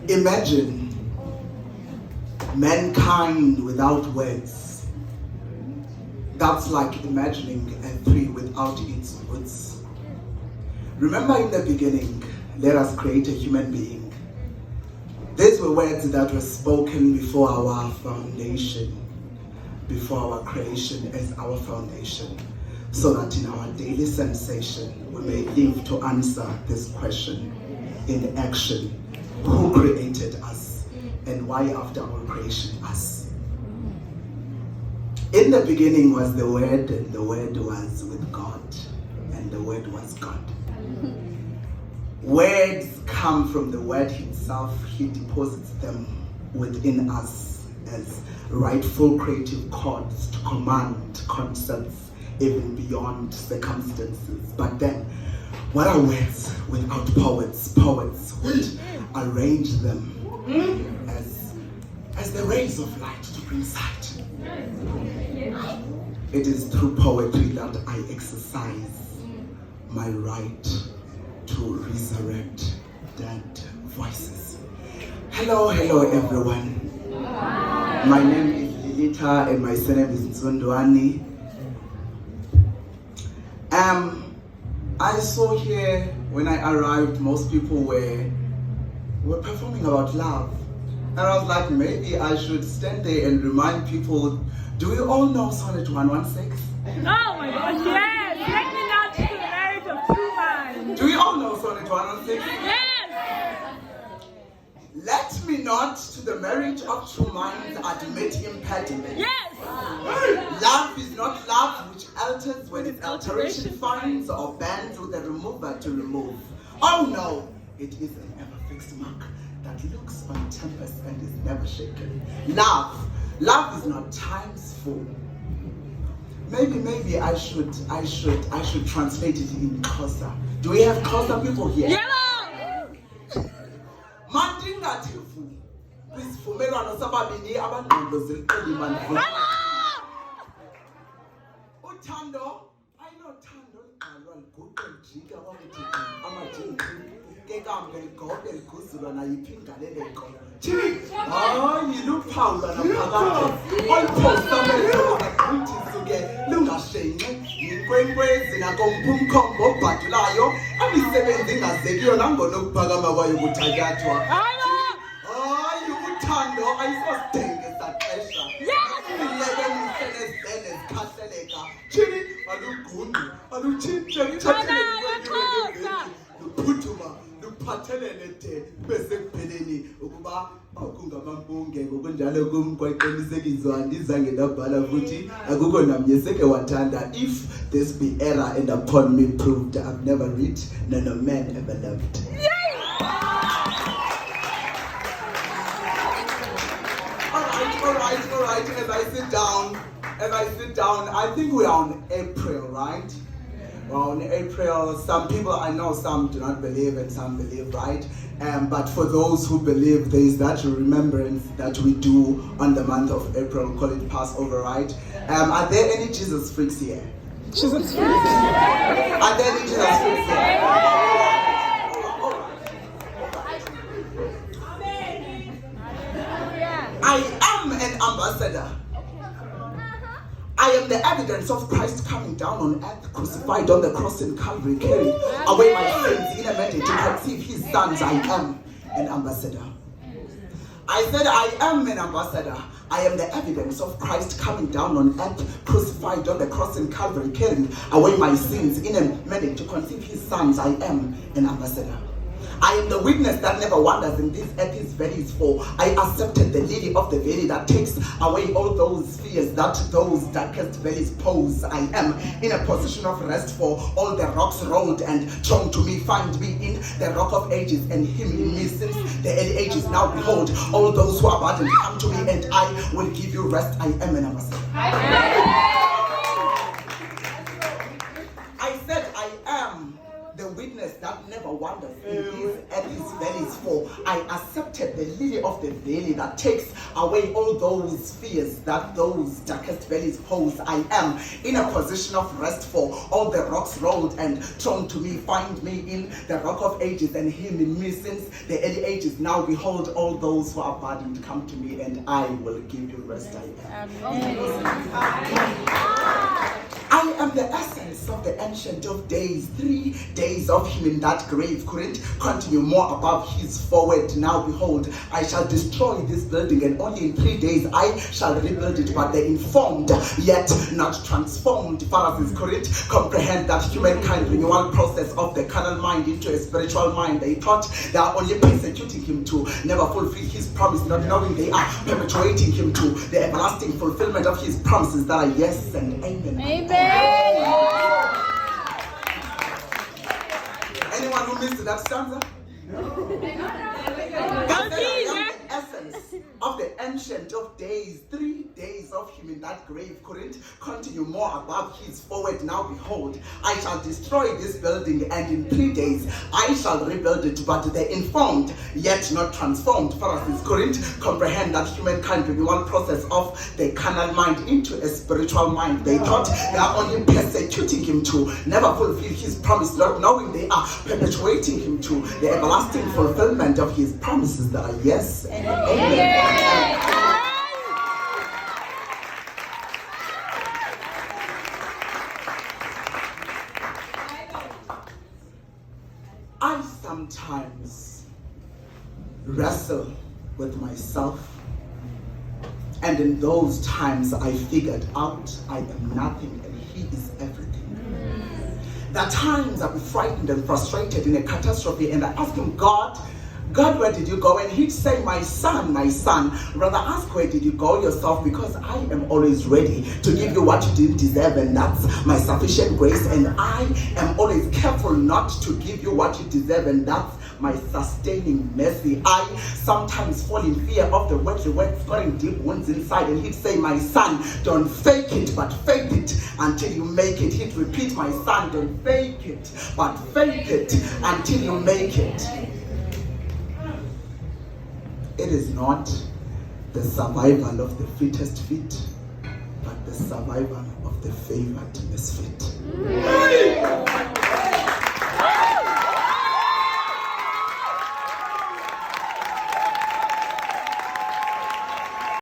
Imagine mankind without words. That's like imagining a tree without its roots. Remember in the beginning, let us create a human being. These were words that were spoken before our foundation, before our creation as our foundation, so that in our daily sensation, we may live to answer this question in action. Who created us, and why after our creation us? In the beginning was the Word, and the Word was with God, and the Word was God. Words come from the Word himself. He deposits them within us as rightful creative chords to command concepts even beyond circumstances. But then, what are words without poets? Poets would arrange them as the rays of light to bring sight. It is through poetry that I exercise my right to resurrect dead voices. Hello everyone. My name is Lilitha and my surname is Ntsundwani. I saw here when I arrived, most people were performing about love. And I was like, maybe I should stand there and remind people, do we all know Sonnet 116? Oh my gosh, yes! Let me not to the marriage of two minds. Do we all know Sonnet 116? Yes! Let me not to the marriage of two minds admit impediment. Yes! Love is not love which alters when its alteration finds or bends with a remover to remove. Oh no, it is an ever-fixed mark that looks on tempest and is never shaken. Love is not time's full. Maybe I should translate it in Xhosa. Do we have Xhosa people here? Yellow! Mandingathivu kwisivumelwano sababini abangqondo ziliqelima uthando ayinothando ligqalwa liguqe lijika wakuthi amajingi ke kambe ligobhe liguzulwa nayiphi ingaleleko hayi luphawula naphakade oluphosamelo ukuthi suke lungashenxe yinkwenkwezi nakomphumkhombo obhadulayo emisebenzi ingazekiyo nangona ukuphakama kwayo kuthatyathwa hayi uthando ayisosidenge saxesha ileke misenezibhene zikhahleleka tshini alugunqu alutshintshe luphuthuma luphathelene de bese kupheleni ukuba kungamampunge ngokunjalo kumqweqenisekizwa ndizange ndabhala futhi akukho namnye seke wathanda. If this be error and upon me proved, I've never read nor no man ever loved. All right. As I sit down, I think we are on April, right? Well, in April, some people I know, some do not believe and some believe, right? But for those who believe, there is that remembrance that we do on the month of April. We call it Passover, right? Are there any Jesus freaks here? Jesus freaks. Are there any Jesus freaks here? I am an ambassador. I am the evidence of Christ coming down on earth, crucified on the cross in Calvary, carrying away my sins in a mandate to conceive his sons. I am an ambassador. I said I am an ambassador. I am the evidence of Christ coming down on earth, crucified on the cross in Calvary, carrying away my sins in a mandate to conceive his sons. I am an ambassador. I am the witness that never wanders in these earth's valleys, for I accepted the lily of the valley that takes away all those fears that those darkest valleys pose. I am in a position of rest, for all the rocks rolled and thrown to me find me in the rock of ages, and him in me since the early ages. Now behold, all those who are burdened come to me, and I will give you rest. I am an ambassador. I said I am the witness that never ever wonders in these and these valleys, for I accepted the lily of the valley that takes away all those fears that those darkest valleys pose. I am in a position of rest, for all the rocks rolled and thrown to me. Find me in the rock of ages and him in me since the early ages. Now behold, all those who are burdened come to me, and I will give you rest. I am the essence of the ancient of days. 3 days of him in that grave couldn't continue more above his forward. Now behold, I shall destroy this building, and only in 3 days I shall rebuild it. But the informed, yet not transformed Pharisees couldn't comprehend that humankind renewal process of the carnal mind into a spiritual mind. They thought they are only persecuting him to never fulfill his promise, not knowing they are perpetuating him to the everlasting fulfillment of his promises that are yes and amen. Anyone who missed that stanza? The essence of the ancient of days. 3 days of him in that grave couldn't continue more above his forward. Now behold, I shall destroy this building, and in 3 days I shall rebuild it. But the informed, yet not transformed Pharisees couldn't comprehend that humankind renewal process of the carnal mind into a spiritual mind. They thought they are only persecuting him to never fulfill his promise, not knowing they are perpetuating him to the everlasting fulfillment of his promises that are yes and amen. I sometimes wrestle with myself, and in those times I figured out I am nothing and he is everything. There are times I'll be frightened and frustrated in a catastrophe, and I ask him, God, where did you go? And he'd say, my son, rather ask where did you go yourself, because I am always ready to give you what you didn't deserve, and that's my sufficient grace. And I am always careful not to give you what you deserve, and that's my sustaining mercy. I sometimes fall in fear of the word scoring deep wounds inside, and he'd say, my son, don't fake it, but fake it until you make it. He'd repeat, my son, don't fake it, but fake it until you make it. It is not the survival of the fittest fit, but the survival of the favored misfit.